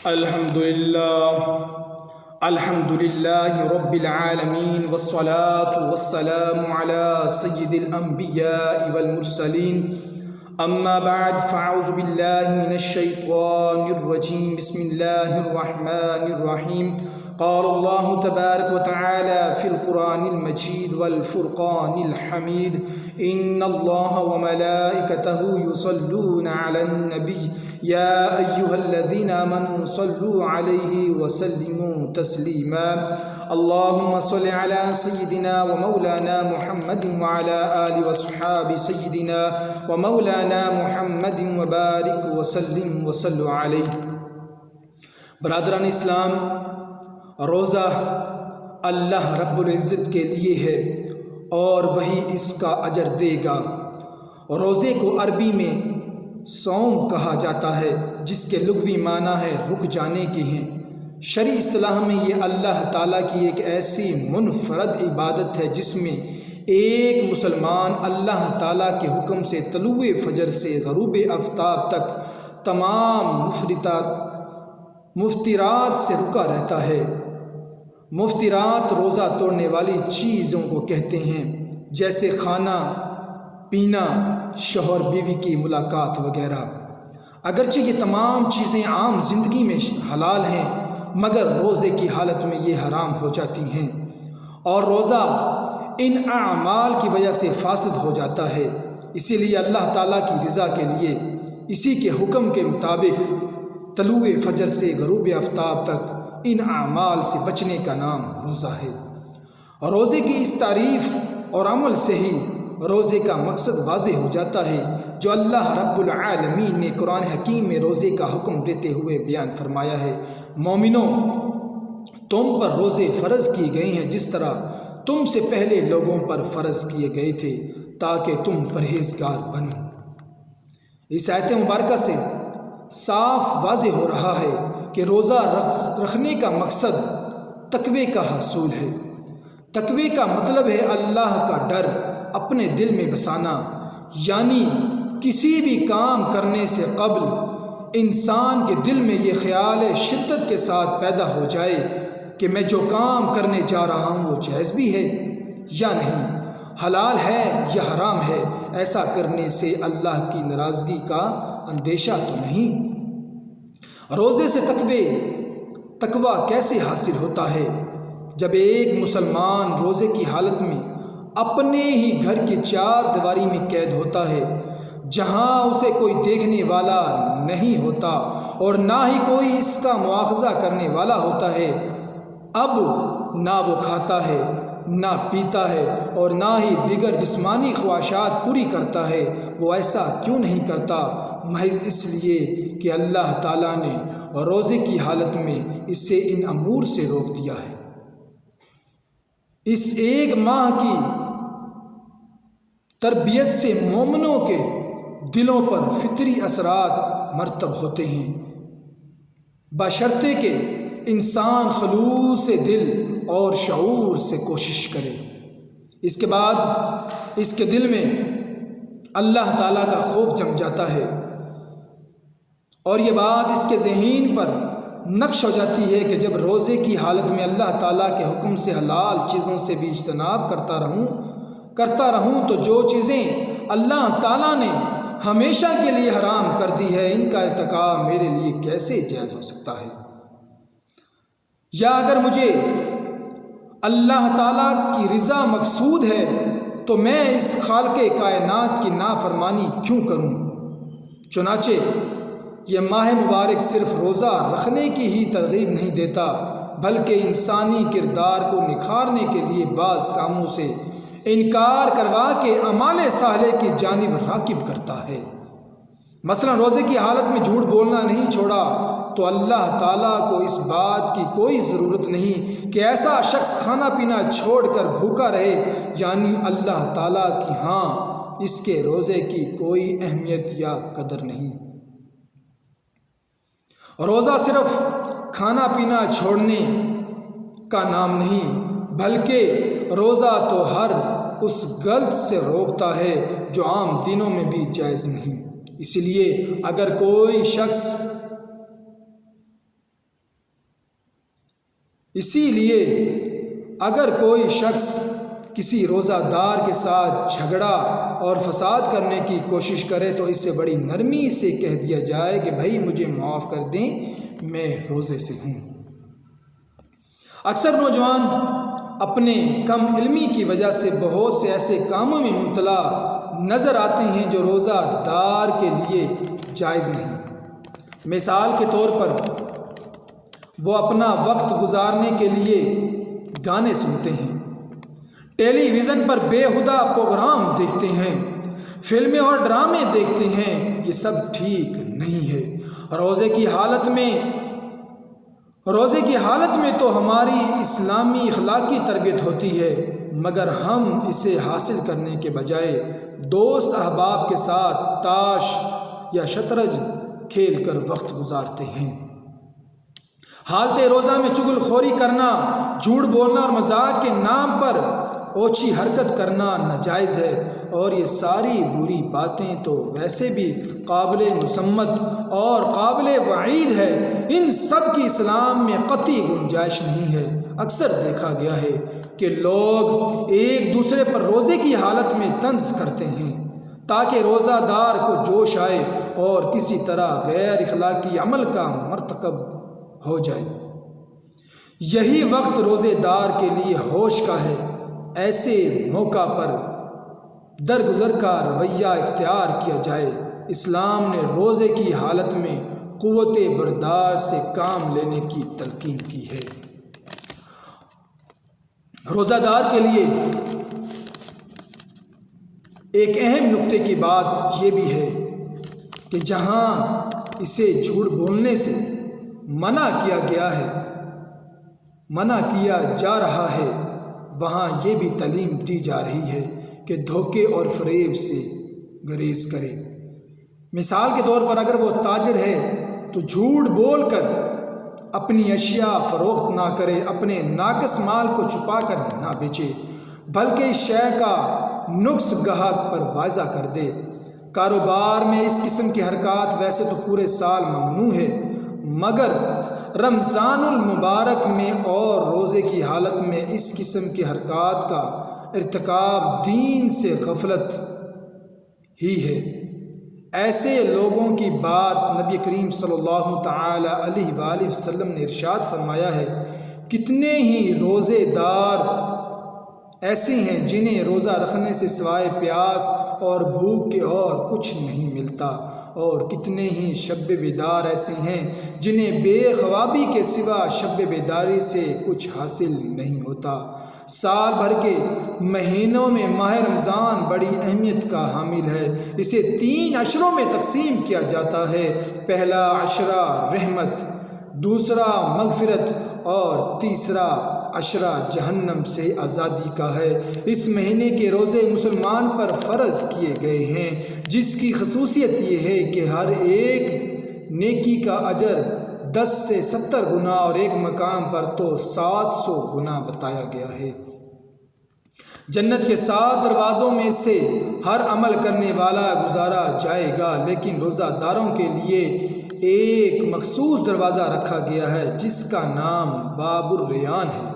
الحمد لله رب العالمين والصلاة والسلام على سيد الأنبياء والمرسلين أما بعد فأعوذ بالله من الشيطان الرجيم بسم الله الرحمن الرحيم قال الله تبارك وتعالى في القرآن المجيد والفرقان الحميد إن الله وملائكته يصلون على النبي يا أيها الذين آمنوا صلوا عليه وسلموا تسليما اللهم صل على سيدنا ومولانا محمد وعلى آله وصحابه سيدنا ومولانا محمد وبارك وسلم وصلوا عليه. برادران اسلام، روزہ اللہ رب العزت کے لیے ہے اور وہی اس کا اجر دے گا. روزے کو عربی میں صوم کہا جاتا ہے، جس کے لغوی معنی ہے رک جانے کے ہیں. شرعی اصطلاح میں یہ اللہ تعالیٰ کی ایک ایسی منفرد عبادت ہے جس میں ایک مسلمان اللہ تعالیٰ کے حکم سے طلوع فجر سے غروب آفتاب تک تمام مفطرات سے رکا رہتا ہے. مفطرات روزہ توڑنے والی چیزوں کو کہتے ہیں، جیسے کھانا پینا، شوہر بیوی کی ملاقات وغیرہ. اگرچہ یہ تمام چیزیں عام زندگی میں حلال ہیں، مگر روزے کی حالت میں یہ حرام ہو جاتی ہیں، اور روزہ ان اعمال کی وجہ سے فاسد ہو جاتا ہے. اسی لیے اللہ تعالیٰ کی رضا کے لیے اسی کے حکم کے مطابق طلوع فجر سے غروب آفتاب تک ان اعمال سے بچنے کا نام روزہ ہے. روزے کی اس تعریف اور عمل سے ہی روزے کا مقصد واضح ہو جاتا ہے، جو اللہ رب العالمین نے قرآن حکیم میں روزے کا حکم دیتے ہوئے بیان فرمایا ہے. مومنوں، تم پر روزے فرض کیے گئے ہیں جس طرح تم سے پہلے لوگوں پر فرض کیے گئے تھے، تاکہ تم پرہیزگار بنو. اس آیت مبارکہ سے صاف واضح ہو رہا ہے کہ روزہ رکھنے کا مقصد تقوی کا حصول ہے. تقوی کا مطلب ہے اللہ کا ڈر اپنے دل میں بسانا، یعنی کسی بھی کام کرنے سے قبل انسان کے دل میں یہ خیال شدت کے ساتھ پیدا ہو جائے کہ میں جو کام کرنے جا رہا ہوں وہ جائز بھی ہے یا نہیں، حلال ہے یا حرام ہے. ایسا کرنے سے اللہ کی ناراضگی کا اندیشہ تو نہیں. روزے سے تقوی کیسے حاصل ہوتا ہے؟ جب ایک مسلمان روزے کی حالت میں اپنے ہی گھر کی چار دیواری میں قید ہوتا ہے، جہاں اسے کوئی دیکھنے والا نہیں ہوتا اور نہ ہی کوئی اس کا مواخذہ کرنے والا ہوتا ہے. اب نہ وہ کھاتا ہے، نہ پیتا ہے، اور نہ ہی دیگر جسمانی خواہشات پوری کرتا ہے. وہ ایسا کیوں نہیں کرتا؟ محض اس لیے کہ اللہ تعالیٰ نے روزے کی حالت میں اس سے ان امور سے روک دیا ہے. اس ایک ماہ کی تربیت سے مومنوں کے دلوں پر فطری اثرات مرتب ہوتے ہیں، بشرطے کہ انسان خلوص دل اور شعور سے کوشش کرے. اس کے بعد اس کے دل میں اللہ تعالیٰ کا خوف جم جاتا ہے، اور یہ بات اس کے ذہن پر نقش ہو جاتی ہے کہ جب روزے کی حالت میں اللہ تعالیٰ کے حکم سے حلال چیزوں سے بھی اجتناب کرتا رہوں تو جو چیزیں اللہ تعالیٰ نے ہمیشہ کے لیے حرام کر دی ہے، ان کا ارتکاب میرے لیے کیسے جائز ہو سکتا ہے؟ یا اگر مجھے اللہ تعالیٰ کی رضا مقصود ہے تو میں اس خالق کائنات کی نافرمانی کیوں کروں؟ چنانچہ یہ ماہ مبارک صرف روزہ رکھنے کی ہی ترغیب نہیں دیتا، بلکہ انسانی کردار کو نکھارنے کے لیے بعض کاموں سے انکار کروا کے اعمال صالحہ کی جانب راغب کرتا ہے. مثلا روزے کی حالت میں جھوٹ بولنا نہیں چھوڑا تو اللہ تعالیٰ کو اس بات کی کوئی ضرورت نہیں کہ ایسا شخص کھانا پینا چھوڑ کر بھوکا رہے، یعنی اللہ تعالیٰ کی ہاں اس کے روزے کی کوئی اہمیت یا قدر نہیں. روزہ صرف کھانا پینا چھوڑنے کا نام نہیں، بلکہ روزہ تو ہر اس غلط سے روکتا ہے جو عام دنوں میں بھی جائز نہیں. اس لیے اگر کوئی شخص اسی لیے اگر کوئی شخص کسی روزہ دار کے ساتھ جھگڑا اور فساد کرنے کی کوشش کرے تو اس سے بڑی نرمی سے کہہ دیا جائے کہ بھائی مجھے معاف کر دیں، میں روزے سے ہوں۔ اکثر نوجوان اپنے کم علمی کی وجہ سے بہت سے ایسے کاموں میں مبتلا نظر آتے ہیں جو روزہ دار کے لیے جائز نہیں۔ مثال کے طور پر وہ اپنا وقت گزارنے کے لیے گانے سنتے ہیں، ٹیلی ویژن پر بےہودہ پروگرام دیکھتے ہیں، فلمیں اور ڈرامے دیکھتے ہیں۔ یہ سب ٹھیک نہیں ہے۔ روزے کی حالت میں تو ہماری اسلامی اخلاقی تربیت ہوتی ہے، مگر ہم اسے حاصل کرنے کے بجائے دوست احباب کے ساتھ تاش یا شطرنج کھیل کر وقت گزارتے ہیں۔ حالت روزہ میں چغل خوری کرنا، جھوٹ بولنا اور مذاق کے نام پر اوچھی حرکت کرنا ناجائز ہے، اور یہ ساری بری باتیں تو ویسے بھی قابل مذمت اور قابل وعید ہے۔ ان سب کی اسلام میں قطعی گنجائش نہیں ہے۔ اکثر دیکھا گیا ہے کہ لوگ ایک دوسرے پر روزے کی حالت میں طنز کرتے ہیں تاکہ روزہ دار کو جوش آئے اور کسی طرح غیر اخلاقی عمل کا مرتکب ہو جائے۔ یہی وقت روزے دار کے لیے ہوش کا ہے۔ ایسے موقع پر درگزر کا رویہ اختیار کیا جائے۔ اسلام نے روزے کی حالت میں قوت برداشت سے کام لینے کی تلقین کی ہے۔ روزہ دار کے لیے ایک اہم نکتے کی بات یہ بھی ہے کہ جہاں اسے جھوٹ بولنے سے منع کیا جا رہا ہے، وہاں یہ بھی تعلیم دی جا رہی ہے کہ دھوکے اور فریب سے گریز کرے۔ مثال کے طور پر اگر وہ تاجر ہے تو جھوٹ بول کر اپنی اشیاء فروخت نہ کرے، اپنے ناقص مال کو چھپا کر نہ بیچے، بلکہ اس شے کا نقص گاہک پر واضح کر دے۔ کاروبار میں اس قسم کی حرکات ویسے تو پورے سال ممنوع ہے، مگر رمضان المبارک میں اور روزے کی حالت میں اس قسم کی حرکات کا ارتکاب دین سے غفلت ہی ہے۔ ایسے لوگوں کی بات نبی کریم صلی اللہ تعالی علیہ وآلہ وسلم نے ارشاد فرمایا ہے، کتنے ہی روزے دار ایسے ہیں جنہیں روزہ رکھنے سے سوائے پیاس اور بھوک کے اور کچھ نہیں ملتا، اور کتنے ہی شب بیدار ایسے ہیں جنہیں بے خوابی کے سوا شب بیداری سے کچھ حاصل نہیں ہوتا۔ سال بھر کے مہینوں میں ماہ رمضان بڑی اہمیت کا حامل ہے۔ اسے 3 عشروں میں تقسیم کیا جاتا ہے۔ پہلا عشرہ رحمت، دوسرا مغفرت اور تیسرا عشرہ جہنم سے آزادی کا ہے۔ اس مہینے کے روزے مسلمان پر فرض کیے گئے ہیں، جس کی خصوصیت یہ ہے کہ ہر ایک نیکی کا اجر 10 سے 70 گنا اور ایک مقام پر تو 700 گنا بتایا گیا ہے۔ جنت کے 7 دروازوں میں سے ہر عمل کرنے والا گزارا جائے گا، لیکن روزہ داروں کے لیے ایک مخصوص دروازہ رکھا گیا ہے جس کا نام باب الریان ہے۔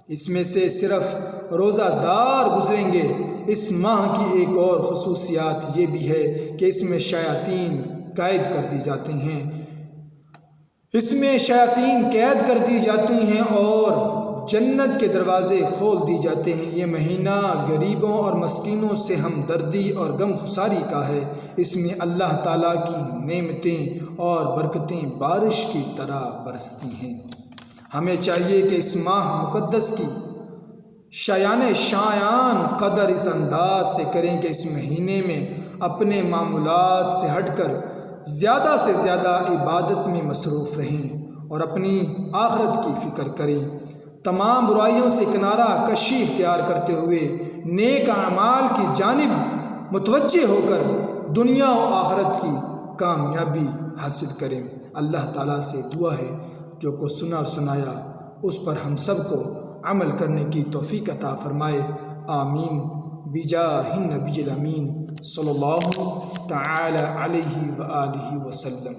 اس میں سے صرف روزہ دار گزریں گے۔ اس ماہ کی ایک اور خصوصیات یہ بھی ہے کہ اس میں شیاطین قید کر دی جاتی ہیں اور جنت کے دروازے کھول دی جاتے ہیں۔ یہ مہینہ غریبوں اور مسکینوں سے ہمدردی اور غم خساری کا ہے۔ اس میں اللہ تعالیٰ کی نعمتیں اور برکتیں بارش کی طرح برستی ہیں۔ ہمیں چاہیے کہ اس ماہ مقدس کی شایان قدر اس انداز سے کریں کہ اس مہینے میں اپنے معمولات سے ہٹ کر زیادہ سے زیادہ عبادت میں مصروف رہیں اور اپنی آخرت کی فکر کریں۔ تمام برائیوں سے کنارہ کشی اختیار کرتے ہوئے نیک اعمال کی جانب متوجہ ہو کر دنیا و آخرت کی کامیابی حاصل کریں۔ اللہ تعالیٰ سے دعا ہے جو کو سنا اور سنایا اس پر ہم سب کو عمل کرنے کی توفیق عطا فرمائے۔ آمین بجاہ النبی الامین صلی اللہ تعالی علیہ وآلہ وسلم۔